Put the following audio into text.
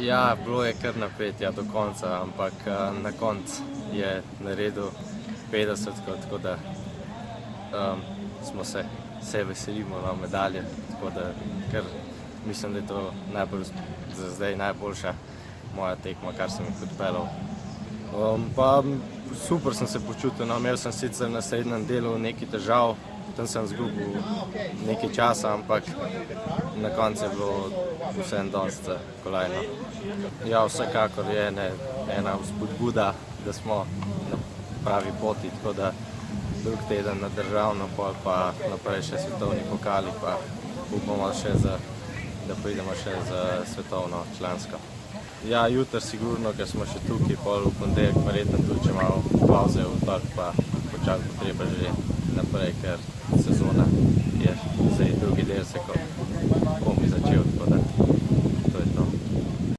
Ja, bilo je kar napet, ja, do konca, ampak na koncu je naredil 50, tako da smo se veselimo na medalje, tako da kar mislim, da je to za zdaj najboljša moja tekma, kar sem jih odpeljal. Pa super sem se počutil, no, imel sem sicer na srednjem delu nekaj težav, tam sem izgubil nekaj časa, ampak na koncu je bilo vseeno dosti kolajno. Ja, vsekakor je ena vzpodbuda, da smo na pravi poti, tako da drug teden na državno, pol pa naprej še svetovni pokali, pa upamo še da pridemo še za svetovno člansko. Ja, jutri sigurno, ker smo še tukaj, pol v ponedeljek verjetno tudi, če malo pavze v torek, pa počasi bo treba že naprej, ker sezona je zdaj drugi del se komaj začel, tako da